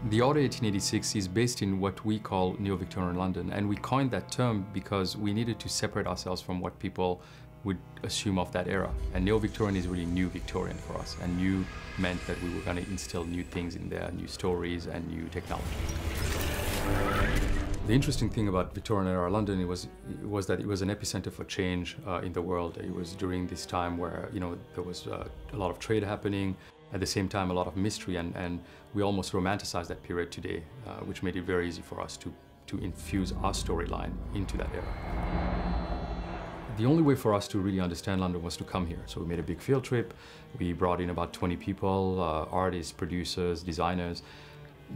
The Auto 1886 is based in what we call Neo-Victorian London, and we coined that term because we needed to separate ourselves from what people would assume of that era. And Neo-Victorian is really new Victorian for us, and new meant that we were going to instill new things in there, new stories and new technology. The interesting thing about Victorian era London was that it was an epicenter for change in the world. It was during this time where there was a lot of trade happening, at the same time a lot of mystery, and we almost romanticized that period today, which made it very easy for us to infuse our storyline into that era. The only way for us to really understand London was to come here. So we made a big field trip. We brought in about 20 people, artists, producers, designers,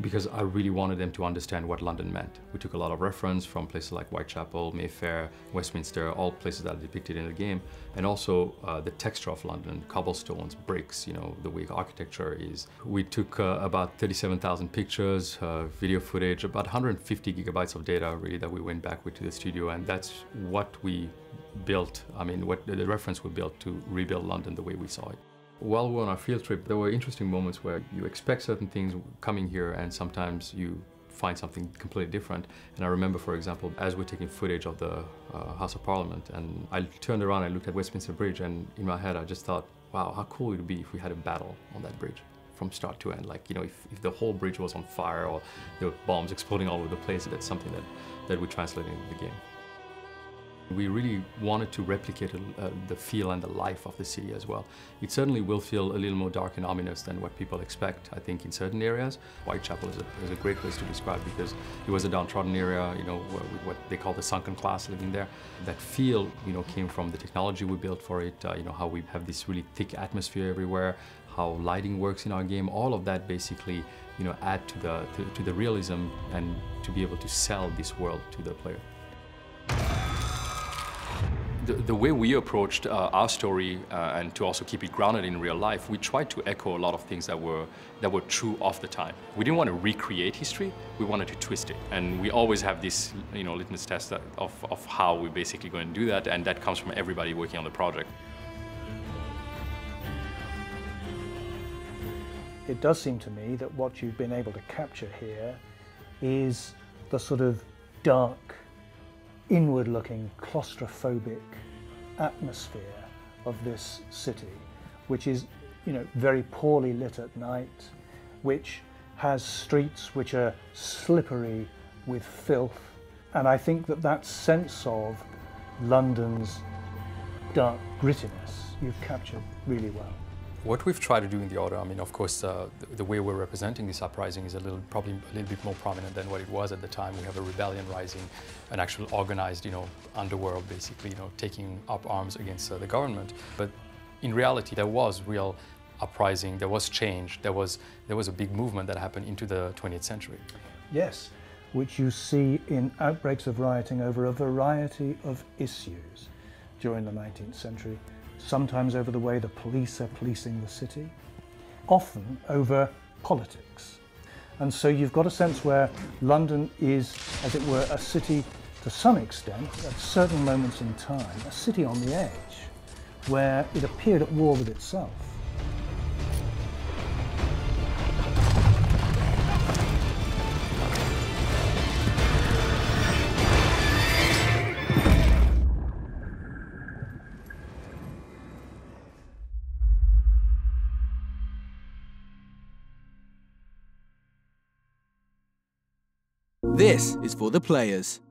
because I really wanted them to understand what London meant. We took a lot of reference from places like Whitechapel, Mayfair, Westminster, all places that are depicted in the game, and also the texture of London, cobblestones, bricks, the way architecture is. We took about 37,000 pictures, video footage, about 150 gigabytes of data really that we went back with to the studio, and that's what we built, what the reference we built to rebuild London the way we saw it. While we were on our field trip, there were interesting moments where you expect certain things coming here and sometimes you find something completely different. And I remember, for example, as we're taking footage of the House of Parliament, and I turned around and looked at Westminster Bridge, and in my head I just thought, wow, how cool it would be if we had a battle on that bridge from start to end. Like, if the whole bridge was on fire or there were bombs exploding all over the place, that's something that we translated into the game. We really wanted to replicate the feel and the life of the city as well. It certainly will feel a little more dark and ominous than what people expect, I think, in certain areas. Whitechapel is a great place to describe because it was a downtrodden area, what they call the sunken class living there. That feel, came from the technology we built for it, how we have this really thick atmosphere everywhere, how lighting works in our game. All of that basically, add to the realism and to be able to sell this world to the player. The way we approached our story, and to also keep it grounded in real life, we tried to echo a lot of things that were true of the time. We didn't want to recreate history, we wanted to twist it. And we always have this litmus test of how we're basically going to do that, and that comes from everybody working on the project. It does seem to me that what you've been able to capture here is the sort of dark, inward-looking, claustrophobic atmosphere of this city, which is, very poorly lit at night, which has streets which are slippery with filth. And I think that sense of London's dark grittiness you've captured really well. What we've tried to do in the Auto, of course, the way we're representing this uprising is probably a little bit more prominent than what it was at the time. We have a rebellion rising, an actual organized, underworld, basically, taking up arms against the government. But in reality, there was real uprising, there was change, there was a big movement that happened into the 20th century. Yes, which you see in outbreaks of rioting over a variety of issues during the 19th century. Sometimes over the way the police are policing the city, often over politics. And so you've got a sense where London is, as it were, a city to some extent, at certain moments in time, a city on the edge, where it appeared at war with itself. This is for the players.